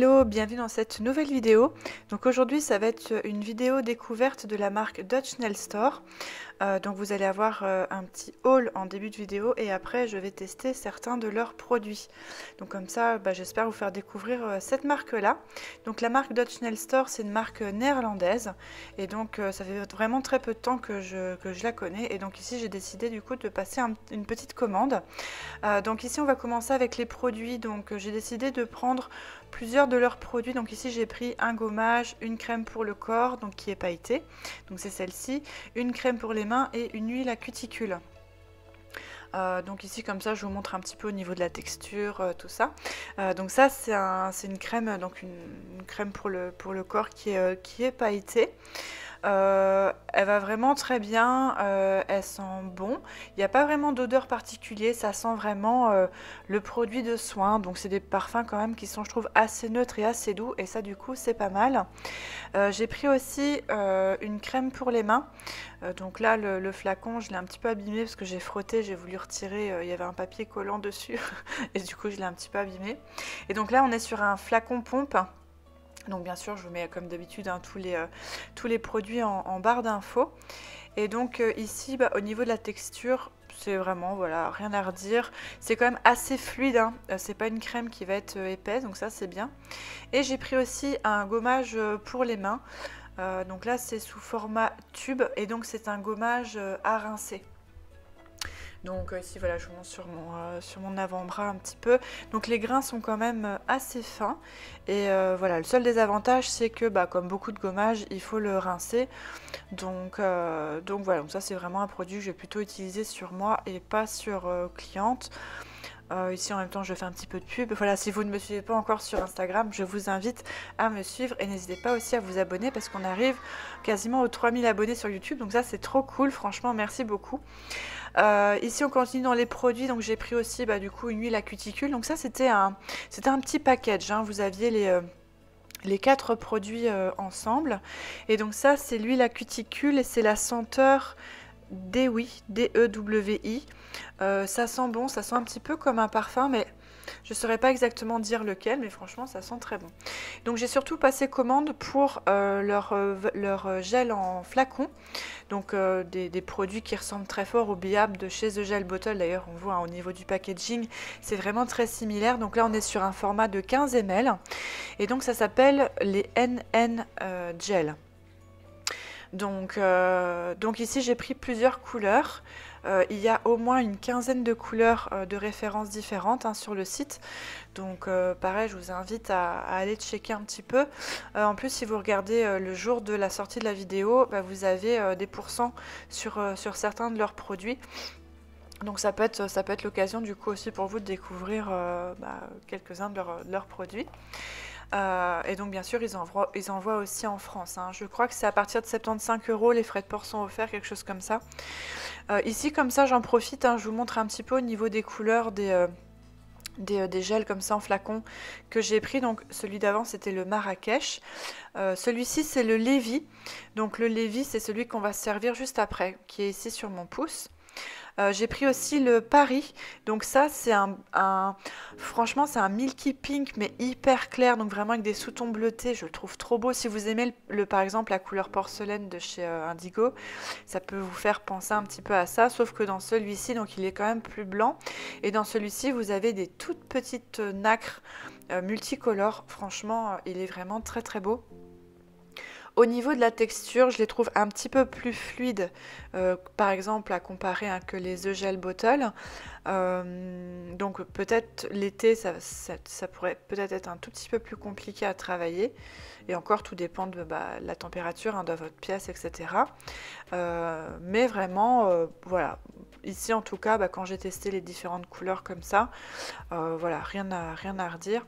Hello, bienvenue dans cette nouvelle vidéo. Donc aujourd'hui ça va être une vidéo découverte de la marque Dutch Nail Store. Donc vous allez avoir un petit haul en début de vidéo et après je vais tester certains de leurs produits. Donc comme ça j'espère vous faire découvrir cette marque là. Donc la marque Dutch Nail Store, c'est une marque néerlandaise et donc ça fait vraiment très peu de temps que je la connais, et donc ici j'ai décidé du coup de passer une petite commande. Donc ici on va commencer avec les produits. Donc j'ai décidé de prendre plusieurs de leurs produits. Donc ici j'ai pris un gommage, une crème pour le corps donc qui est pailletée, donc c'est celle-ci, une crème pour les mains et une huile à cuticule. Donc ici comme ça je vous montre un petit peu au niveau de la texture, tout ça. Donc ça c'est une crème, donc une crème pour le corps qui est pailletée. Elle va vraiment très bien, elle sent bon, il n'y a pas vraiment d'odeur particulière, ça sent vraiment le produit de soin, donc c'est des parfums quand même qui sont, je trouve, assez neutres et assez doux, et ça du coup c'est pas mal. J'ai pris aussi une crème pour les mains. Donc là le flacon je l'ai un petit peu abîmé parce que j'ai frotté, j'ai voulu retirer, il y avait un papier collant dessus et du coup je l'ai un petit peu abîmé. Et donc là on est sur un flacon pompe. Donc bien sûr je vous mets comme d'habitude tous les produits en barre d'infos. Et donc ici au niveau de la texture, c'est vraiment, voilà, rien à redire. C'est quand même assez fluide, hein. C'est pas une crème qui va être épaisse, donc ça c'est bien. Et j'ai pris aussi un gommage pour les mains. Donc là c'est sous format tube et donc c'est un gommage à rincer. Donc ici voilà, je vous montre sur mon avant-bras un petit peu. Donc les grains sont quand même assez fins. Et voilà, le seul désavantage c'est que comme beaucoup de gommage, il faut le rincer. Donc voilà, donc ça c'est vraiment un produit que je vais plutôt utiliser sur moi et pas sur cliente. Ici en même temps je fais un petit peu de pub. Voilà, si vous ne me suivez pas encore sur Instagram, je vous invite à me suivre et n'hésitez pas aussi à vous abonner parce qu'on arrive quasiment aux 3000 abonnés sur YouTube. Donc ça c'est trop cool, franchement merci beaucoup. Ici on continue dans les produits, donc j'ai pris aussi du coup une huile à cuticule. Donc ça c'était un petit package, hein. Vous aviez les 4 produits ensemble. Et donc ça c'est l'huile à cuticule et c'est la senteur Dewi, D-E-W-I. Ça sent bon, ça sent un petit peu comme un parfum, mais je ne saurais pas exactement dire lequel, mais franchement ça sent très bon. Donc j'ai surtout passé commande pour leur gel en flacon. Donc des produits qui ressemblent très fort au Biab de chez The Gel Bottle. D'ailleurs on voit au niveau du packaging c'est vraiment très similaire. Donc là on est sur un format de 15 ml et donc ça s'appelle les NN Gel. Donc ici j'ai pris plusieurs couleurs. Il y a au moins une quinzaine de couleurs de références différentes, hein, sur le site. Donc pareil, je vous invite à aller checker un petit peu. En plus, si vous regardez le jour de la sortie de la vidéo, vous avez des pourcents sur certains de leurs produits. Donc ça peut être l'occasion du coup aussi pour vous de découvrir quelques-uns de leurs produits. Et donc bien sûr ils envoient aussi en France, hein. Je crois que c'est à partir de 75 €, les frais de port sont offerts, quelque chose comme ça. Ici comme ça j'en profite, hein, je vous montre un petit peu au niveau des couleurs des gels comme ça en flacon que j'ai pris. Donc celui d'avant c'était le Marrakech, celui-ci c'est le Lévis. Donc le Lévis c'est celui qu'on va servir juste après, qui est ici sur mon pouce. J'ai pris aussi le Paris, donc ça c'est franchement c'est un milky pink mais hyper clair, donc vraiment avec des sous-tons bleutés, je le trouve trop beau. Si vous aimez par exemple la couleur porcelaine de chez Indigo, ça peut vous faire penser un petit peu à ça, sauf que dans celui-ci, donc il est quand même plus blanc, et dans celui-ci vous avez des toutes petites nacres multicolores. Franchement il est vraiment très très beau. Au niveau de la texture, je les trouve un petit peu plus fluides, par exemple à comparer que les The Gel Bottle. Donc peut-être l'été, ça pourrait peut-être être un tout petit peu plus compliqué à travailler. Et encore, tout dépend de la température, hein, de votre pièce, etc. Mais vraiment, voilà. Ici, en tout cas, quand j'ai testé les différentes couleurs comme ça, voilà, rien à redire.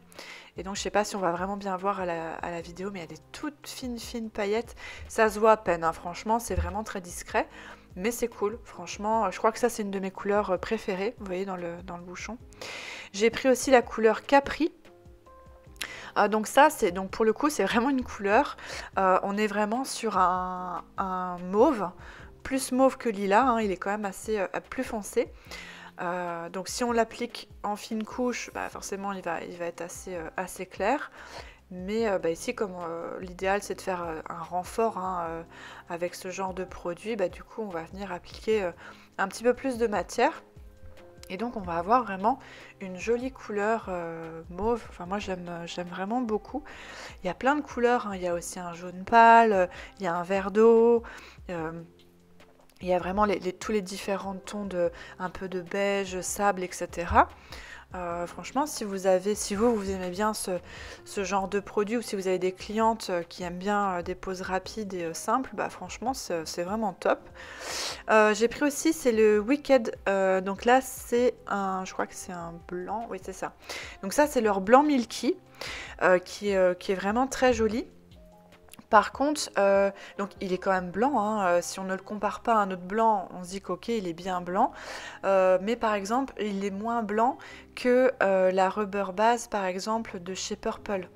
Et donc je sais pas si on va vraiment bien voir à la vidéo, mais il y a des toutes fines paillettes. Ça se voit à peine, hein, franchement, c'est vraiment très discret. Mais c'est cool, franchement. Je crois que ça, c'est une de mes couleurs préférées, vous voyez, dans le bouchon. J'ai pris aussi la couleur Capri. Donc ça, donc pour le coup, c'est vraiment une couleur. On est vraiment sur un mauve, plus mauve que lilas, hein, il est quand même assez plus foncé. Donc si on l'applique en fine couche, forcément il va être assez clair. Mais ici, comme l'idéal c'est de faire un renfort hein, avec ce genre de produit, du coup on va venir appliquer un petit peu plus de matière. Et donc on va avoir vraiment une jolie couleur mauve. Enfin moi j'aime vraiment beaucoup. Il y a plein de couleurs, hein. Il y a aussi un jaune pâle, il y a un vert d'eau. Il y a vraiment tous les différents tons un peu de beige, sable, etc. Franchement, si vous aimez bien ce genre de produit, ou si vous avez des clientes qui aiment bien des poses rapides et simples, franchement c'est vraiment top. J'ai pris aussi, c'est le Wicked, donc là c'est je crois que c'est un blanc, oui c'est ça. Donc ça c'est leur blanc Milky, qui est vraiment très joli. Par contre, donc il est quand même blanc, hein, si on ne le compare pas à un autre blanc, on se dit qu'ok, il est bien blanc. Mais par exemple, il est moins blanc que la Rubber Base, par exemple, de chez Purple,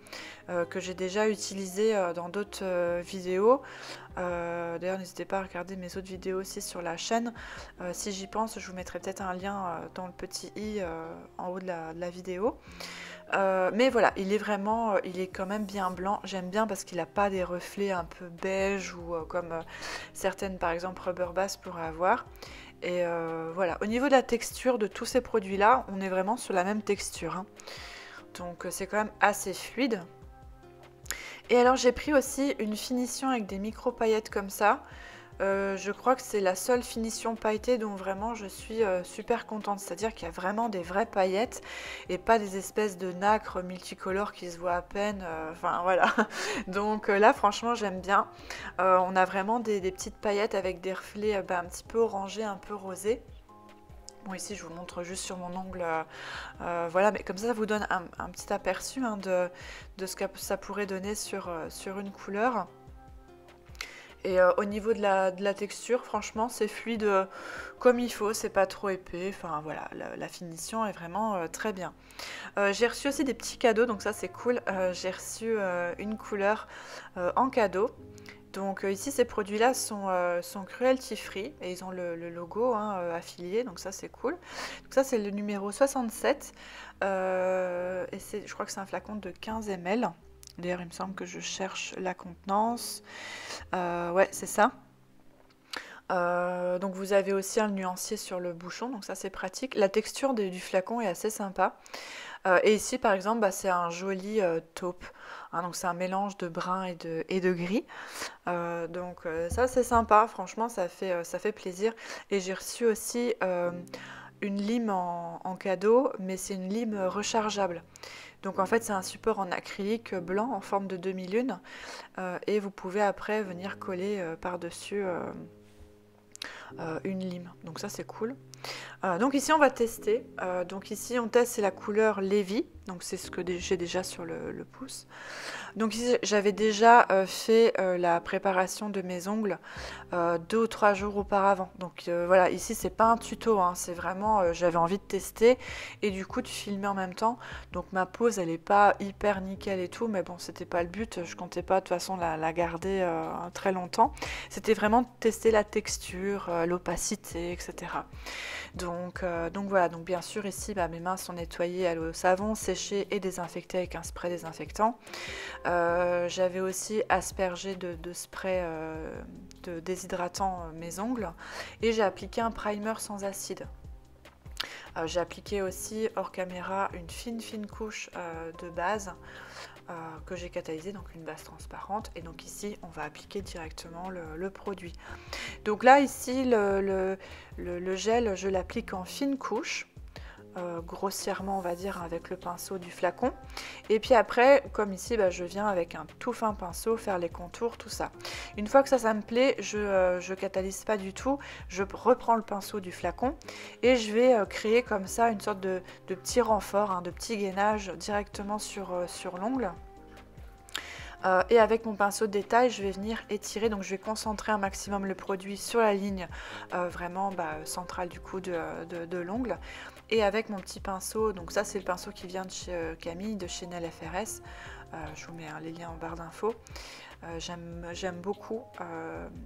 que j'ai déjà utilisé dans d'autres vidéos. D'ailleurs, n'hésitez pas à regarder mes autres vidéos aussi sur la chaîne. Si j'y pense, je vous mettrai peut-être un lien dans le petit i en haut de la vidéo. Mais voilà, il est quand même bien blanc. J'aime bien parce qu'il n'a pas des reflets un peu beige ou comme certaines, par exemple, Rubber Base pourraient avoir. Et voilà, au niveau de la texture de tous ces produits-là, on est vraiment sur la même texture, hein. Donc c'est quand même assez fluide. Et alors j'ai pris aussi une finition avec des micro paillettes comme ça. Je crois que c'est la seule finition pailletée dont vraiment je suis super contente. C'est-à-dire qu'il y a vraiment des vraies paillettes et pas des espèces de nacre multicolores qui se voient à peine. Enfin voilà. Donc là franchement j'aime bien. On a vraiment des petites paillettes avec des reflets un petit peu orangés, un peu rosés. Bon, ici, je vous montre juste sur mon ongle, voilà, mais comme ça vous donne un petit aperçu hein, de ce que ça pourrait donner sur une couleur. Et au niveau de la texture, franchement, c'est fluide comme il faut, c'est pas trop épais. Enfin voilà, la finition est vraiment très bien. J'ai reçu aussi des petits cadeaux, donc ça c'est cool. J'ai reçu une couleur en cadeau. Donc ici, ces produits-là sont cruelty free et ils ont le logo hein, affilié, donc ça c'est cool. Donc ça c'est le numéro 67 et je crois que c'est un flacon de 15 ml. D'ailleurs, il me semble que je cherche la contenance. Ouais, c'est ça. Donc vous avez aussi un nuancier sur le bouchon, donc ça c'est pratique. La texture du flacon est assez sympa. Et ici par exemple c'est un joli taupe, hein, donc c'est un mélange de brun et de gris. Donc ça c'est sympa, franchement ça fait plaisir. Et j'ai reçu aussi une lime en cadeau, mais c'est une lime rechargeable. Donc en fait c'est un support en acrylique blanc en forme de demi-lune et vous pouvez après venir coller par-dessus une lime. Donc ça c'est cool. Donc ici on va tester. Donc ici on teste, c'est la couleur Lévi. Donc c'est ce que j'ai déjà sur le pouce. Donc ici j'avais déjà fait la préparation de mes ongles 2 ou 3 jours auparavant. Donc voilà, ici c'est pas un tuto, hein, c'est vraiment j'avais envie de tester et du coup de filmer en même temps. Donc ma pose elle est pas hyper nickel et tout, mais bon c'était pas le but, je comptais pas de toute façon la garder très longtemps. C'était vraiment de tester la texture, l'opacité, etc. Donc voilà, donc bien sûr ici mes mains sont nettoyées à l'eau savon, séchées et désinfectées avec un spray désinfectant. J'avais aussi aspergé de spray de déshydratant mes ongles et j'ai appliqué un primer sans acide. J'ai appliqué aussi hors caméra une fine couche de base que j'ai catalysée, donc une base transparente, et donc ici on va appliquer directement le produit. Donc là ici le gel je l'applique en fine couche, grossièrement on va dire avec le pinceau du flacon, et puis après comme ici je viens avec un tout fin pinceau faire les contours, tout ça. Une fois que ça me plaît, je catalyse pas du tout, je reprends le pinceau du flacon et je vais créer comme ça une sorte de petit renfort, hein, de petit gainage directement sur l'ongle. Et avec mon pinceau de détail, je vais venir étirer, donc je vais concentrer un maximum le produit sur la ligne vraiment centrale du coup de l'ongle. Et avec mon petit pinceau, donc ça c'est le pinceau qui vient de chez Camille, de chez Nel FRS, je vous mets les liens en barre d'infos. J'aime beaucoup,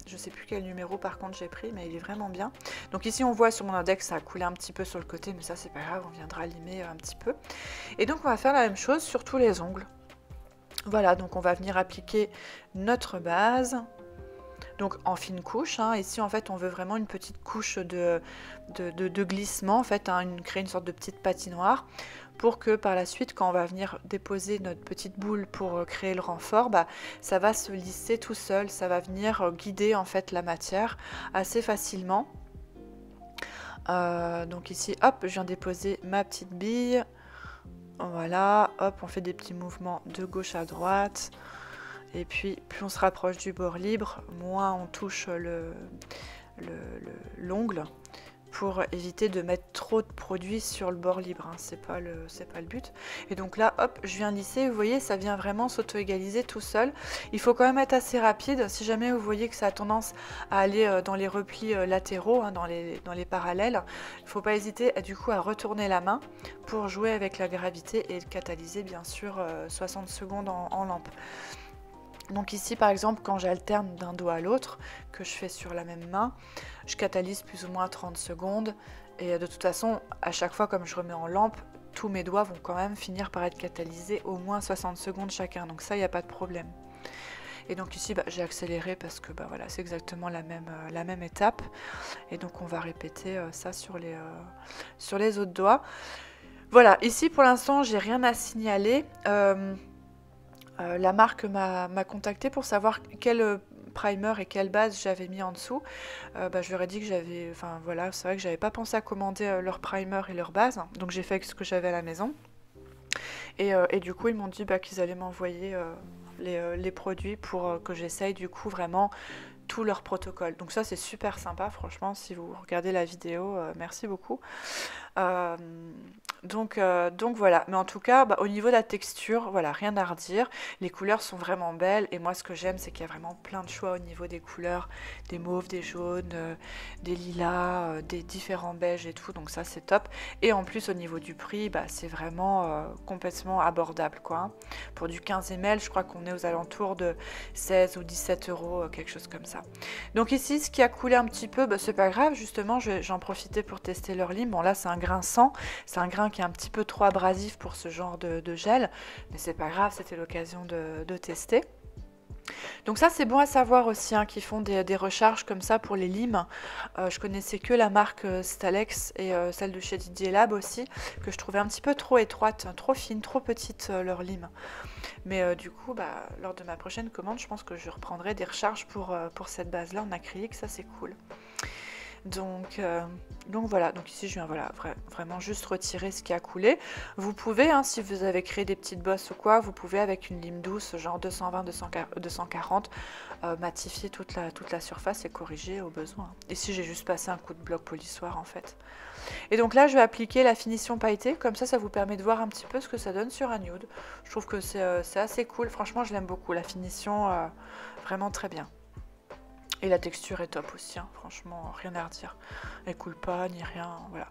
je sais plus quel numéro par contre j'ai pris, mais il est vraiment bien. Donc ici on voit sur mon index ça a coulé un petit peu sur le côté, mais ça c'est pas grave, on viendra limer un petit peu. Et donc on va faire la même chose sur tous les ongles. Voilà, donc on va venir appliquer notre base. Donc en fine couche, hein. Ici en fait on veut vraiment une petite couche de glissement, en fait, hein, créer une sorte de petite patinoire pour que par la suite quand on va venir déposer notre petite boule pour créer le renfort, bah, ça va se lisser tout seul, ça va venir guider en fait la matière assez facilement. Donc ici hop, je viens déposer ma petite bille, voilà, hop, on fait des petits mouvements de gauche à droite. Et puis, plus on se rapproche du bord libre, moins on touche l'ongle pour éviter de mettre trop de produit sur le bord libre, hein. C'est pas le but. Et donc là, hop, je viens lisser. Vous voyez, ça vient vraiment s'auto-égaliser tout seul. Il faut quand même être assez rapide. Si jamais vous voyez que ça a tendance à aller dans les replis latéraux, hein, dans les parallèles, il ne faut pas hésiter du coup à retourner la main pour jouer avec la gravité et catalyser bien sûr 60 secondes en lampe. Donc ici par exemple quand j'alterne d'un doigt à l'autre, que je fais sur la même main, je catalyse plus ou moins 30 secondes et de toute façon à chaque fois comme je remets en lampe, tous mes doigts vont quand même finir par être catalysés au moins 60 secondes chacun, donc ça il n'y a pas de problème. Et donc ici bah, j'ai accéléré parce que bah, voilà, c'est exactement la même étape et donc on va répéter ça sur les autres doigts. Voilà, ici pour l'instant j'ai rien à signaler. La marque m'a contacté pour savoir quel primer et quelle base j'avais mis en dessous. Bah, je leur ai dit que j'avais, enfin voilà, c'est vrai que j'avais pas pensé à commander leur primer et leur base, donc j'ai fait avec ce que j'avais à la maison. Et du coup ils m'ont dit bah, qu'ils allaient m'envoyer les produits pour que j'essaye du coup vraiment tout leur protocole. Donc ça c'est super sympa, franchement, si vous regardez la vidéo, merci beaucoup. Donc voilà, mais en tout cas bah, au niveau de la texture, voilà, rien à redire, les couleurs sont vraiment belles et moi ce que j'aime c'est qu'il y a vraiment plein de choix au niveau des couleurs, des mauves, des jaunes, des lilas, des différents beiges et tout, donc ça c'est top. Et en plus au niveau du prix, bah, c'est vraiment complètement abordable quoi, hein. Pour du 15 ml je crois qu'on est aux alentours de 16 ou 17 euros, quelque chose comme ça. Donc ici ce qui a coulé un petit peu, bah, c'est pas grave, justement j'en profitais pour tester leur lime. Bon là c'est un grain sans, c'est un grain qui est un petit peu trop abrasif pour ce genre de gel, mais c'est pas grave, c'était l'occasion de tester. Donc ça c'est bon à savoir aussi, hein, qu'ils font des recharges comme ça pour les limes. Je connaissais que la marque Stalex et celle de chez Didier Lab aussi, que je trouvais un petit peu trop étroite, trop fine, trop petite leur lime. Mais du coup, bah, lors de ma prochaine commande, je pense que je reprendrai des recharges pour cette base-là en acrylique, ça c'est cool. Donc voilà, donc ici je viens voilà, vraiment juste retirer ce qui a coulé. Vous pouvez, hein, si vous avez créé des petites bosses ou quoi, vous pouvez avec une lime douce, genre 220-240, matifier toute la surface et corriger au besoin. Ici j'ai juste passé un coup de bloc polissoir en fait. Et donc là je vais appliquer la finition pailletée, comme ça vous permet de voir un petit peu ce que ça donne sur un nude. Je trouve que c'est assez cool, franchement je l'aime beaucoup, la finition vraiment très bien. Et la texture est top aussi, hein. Franchement, rien à redire. Elle coule pas, ni rien, voilà.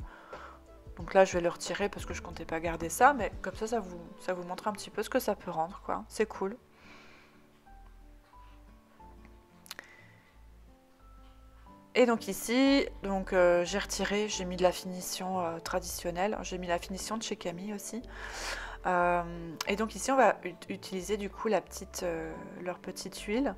Donc là, je vais le retirer parce que je comptais pas garder ça, mais comme ça vous montre un petit peu ce que ça peut rendre, quoi. C'est cool. Et donc ici, j'ai retiré, j'ai mis de la finition traditionnelle, j'ai mis la finition de chez Camille aussi. Et donc ici, on va utiliser du coup leur petite huile.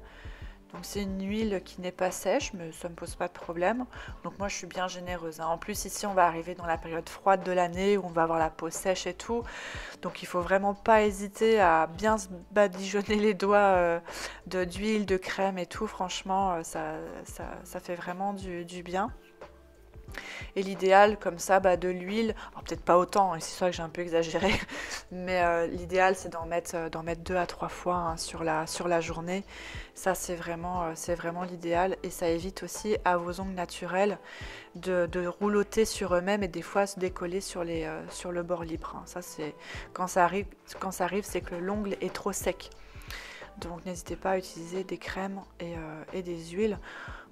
Donc c'est une huile qui n'est pas sèche, mais ça ne me pose pas de problème. Donc moi je suis bien généreuse, hein. En plus ici on va arriver dans la période froide de l'année où on va avoir la peau sèche et tout. Donc il faut vraiment pas hésiter à bien se badigeonner les doigts d'huile, de crème et tout. Franchement ça fait vraiment du bien. Et l'idéal comme ça, bah, de l'huile, alors peut-être pas autant, hein, c'est ça que j'ai un peu exagéré, mais l'idéal c'est d'en mettre 2 à 3 fois, hein, sur la journée. Ça c'est vraiment l'idéal et ça évite aussi à vos ongles naturels de rouloter sur eux-mêmes et des fois se décoller sur le bord libre, hein. Ça c'est quand ça arrive c'est que l'ongle est trop sec. Donc n'hésitez pas à utiliser des crèmes et des huiles.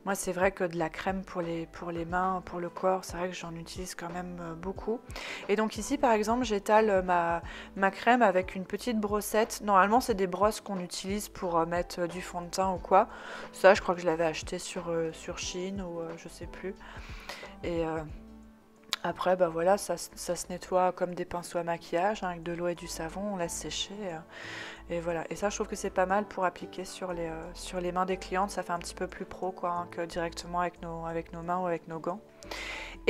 Moi c'est vrai que de la crème pour les mains, pour le corps, c'est vrai que j'en utilise quand même beaucoup. Et donc ici par exemple j'étale ma crème avec une petite brossette. Normalement c'est des brosses qu'on utilise pour mettre du fond de teint ou quoi. Ça je crois que je l'avais acheté sur Shein ou je sais plus. Après, bah voilà, ça se nettoie comme des pinceaux à maquillage, hein, avec de l'eau et du savon, on laisse sécher. Et voilà. Et ça, je trouve que c'est pas mal pour appliquer sur les mains des clientes. Ça fait un petit peu plus pro, quoi, hein, que directement avec nos mains ou avec nos gants.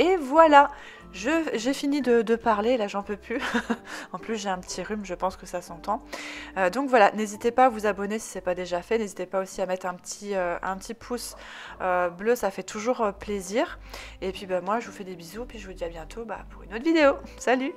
Et voilà, j'ai fini de parler, là j'en peux plus. En plus j'ai un petit rhume, je pense que ça s'entend. Donc voilà, n'hésitez pas à vous abonner si ce n'est pas déjà fait. N'hésitez pas aussi à mettre un petit pouce bleu, ça fait toujours plaisir. Et puis bah, moi je vous fais des bisous, puis je vous dis à bientôt pour une autre vidéo. Salut!